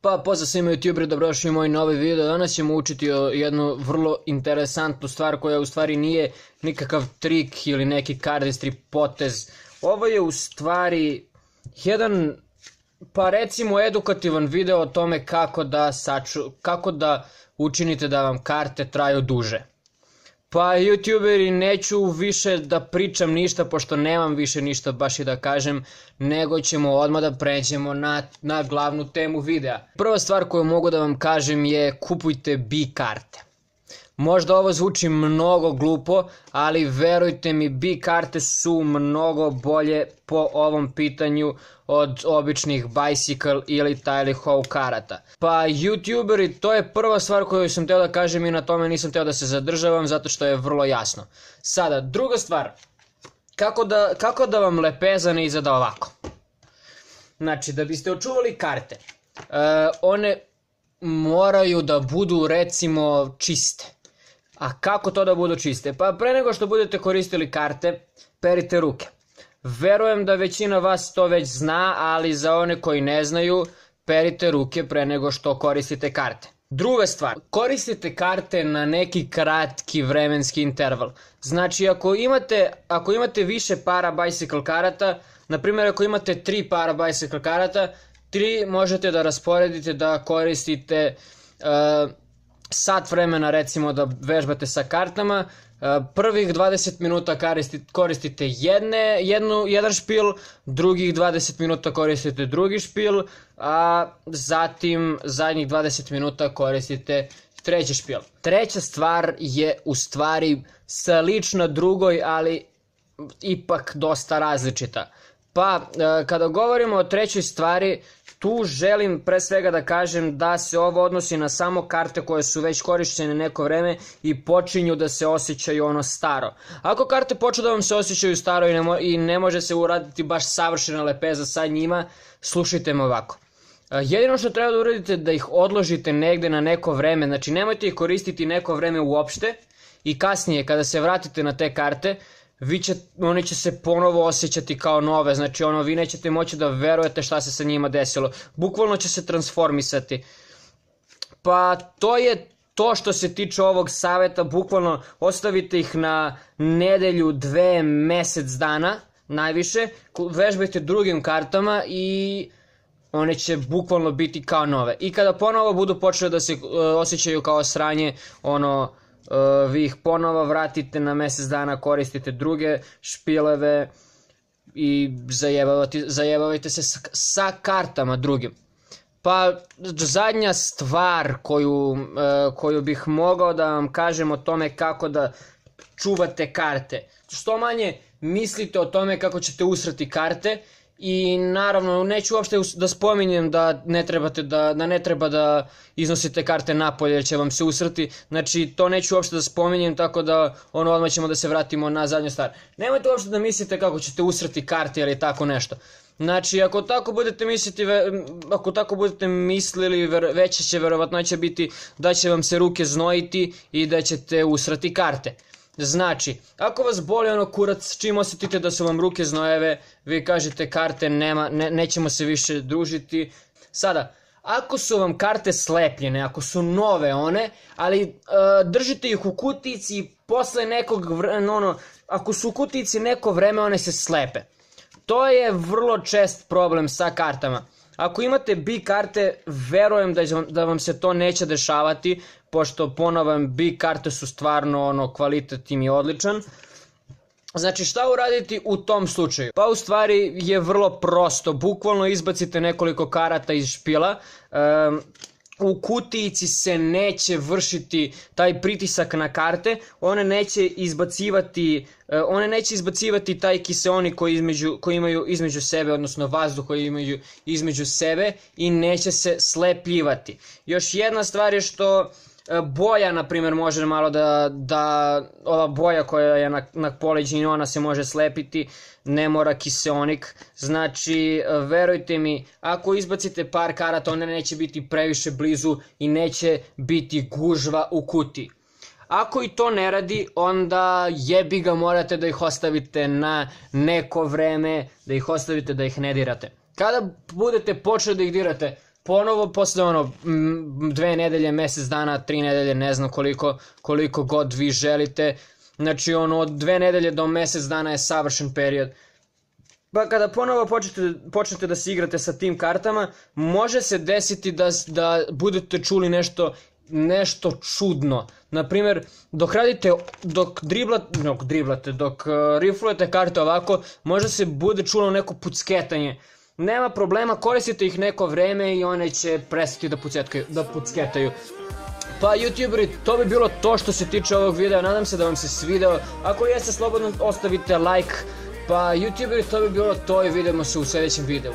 Pa pozdrav svima youtuberi, dobrodošli u moj novi video. Danas ćemo učiti o jednu vrlo interesantnu stvar koja u stvari nije nikakav trik ili neki cardistry potez. Ovo je u stvari jedan, pa recimo edukativan video o tome kako da učinite da vam karte traju duže. Pa youtuberi, neću više da pričam ništa pošto nemam više ništa baš i da kažem, nego ćemo odmah da pređemo na glavnu temu videa. Prva stvar koju mogu da vam kažem je kupujte B karte. Možda ovo zvuči mnogo glupo, ali verujte mi, B karte su mnogo bolje po ovom pitanju od običnih Bicycle ili Tally Ho karata. Pa youtuberi, to je prva stvar koju sam teo da kažem i na tome nisam teo da se zadržavam zato što je vrlo jasno. Sada, druga stvar, kako da vam lepeza ne izgleda ovako. Znači, da biste očuvali karte, one moraju da budu recimo čiste. A kako to da budu čiste? Pa pre nego što budete koristili karte, perite ruke. Verujem da većina vas to već zna, ali za one koji ne znaju, perite ruke pre nego što koristite karte. Druga stvar, koristite karte na neki kratki vremenski interval. Znači, ako imate više para Bicycle karata, na primjer ako imate 3 para Bicycle karata, 3 možete da rasporedite da koristite sat vremena recimo da vežbate sa kartama. Prvih 20 minuta koristite jedan špil, drugih 20 minuta koristite drugi špil, a zatim zadnjih 20 minuta koristite treći špil. Treća stvar je u stvari slična drugoj, ali ipak dosta različita. Pa kada govorimo o trećoj stvari, tu želim pre svega da kažem da se ovo odnosi na samo karte koje su već korišćene neko vreme i počinju da se osjećaju ono staro. Ako karte počnu da vam se osjećaju staro i ne može se uraditi baš savršena lepeza sa njima, slušajte me ovako. Jedino što treba da uradite da ih odložite negde na neko vreme, znači nemojte ih koristiti neko vreme uopšte i kasnije kada se vratite na te karte, one će se ponovo osjećati kao nove, znači vi nećete moći da verujete šta se sa njima desilo, bukvalno će se transformisati. Pa to je to što se tiče ovog saveta, bukvalno ostavite ih na nedelju, 2, mesec dana, najviše, vežbajte drugim kartama i one će bukvalno biti kao nove. I kada ponovo budu počeli da se osjećaju kao sranje, vi ih ponovo vratite na mesec dana, koristite druge špileve i zajebavajte se sa kartama drugim. Pa zadnja stvar koju bih mogao da vam kažem o tome kako da čuvate karte. Što manje mislite o tome kako ćete usrati karte. I naravno, neću uopšte da spominjem da ne treba da iznosite karte napolje jer će vam se usrati. Znači, to neću uopšte da spominjem, tako da odmah ćemo da se vratimo na zadnju stvar. Nemojte uopšte da mislite kako ćete usrati karte ili tako nešto. Znači, ako tako budete mislili, veća će verovatnoća biti da će vam se ruke znojiti i da ćete usrati karte. Znači, ako vas boli kurac, čim osjetite da su vam ruke znojeve, vi kažete karte nećemo se više družiti. Sada, ako su vam karte slepljene, ako su nove ali držite ih u kutici i posle nekog ako su u kutici neko vreme one se slepe. To je vrlo čest problem sa kartama. Ako imate B karte, verujem da vam se to neće dešavati, pošto ponovam, B karte su stvarno kvalitet im je odličan. Znači, šta uraditi u tom slučaju? Pa u stvari je vrlo prosto, bukvalno izbacite nekoliko karata iz špila. U kutijici se neće vršiti taj pritisak na karte, one neće izbacivati taj kiseonik koji imaju između sebe, odnosno vazduh koji imaju između sebe i neće se slepljivati. Još jedna stvar je što boja, na primjer, može malo ova boja koja je na poleđini, ona se može slepiti, ne mora kiseonik. Znači, verujte mi, ako izbacite par karata, one neće biti previše blizu i neće biti gužva u kutiji. Ako i to ne radi, onda jebi ga, morate da ih ostavite na neko vreme, da ih ostavite da ih ne dirate. Kada budete počeli da ih dirate, ponovo posle 2 nedelje, mesec dana, 3 nedelje, ne znam koliko god vi želite, znači od 2 nedelje do mesec dana je savršen period. Pa kada ponovo počnete da se igrate sa tim kartama, može se desiti da budete čuli nešto čudno. Naprimer, dok riflujete karte ovako, možda se bude čulo neko pucketanje. Nema problema, koristite ih neko vreme i one će prestati da pucketaju. Pa YouTuberi, to bi bilo to što se tiče ovog videa, nadam se da vam se svideo. Ako jeste, slobodno ostavite like. Pa YouTuberi, to bi bilo to i vidimo se u sljedećem videu.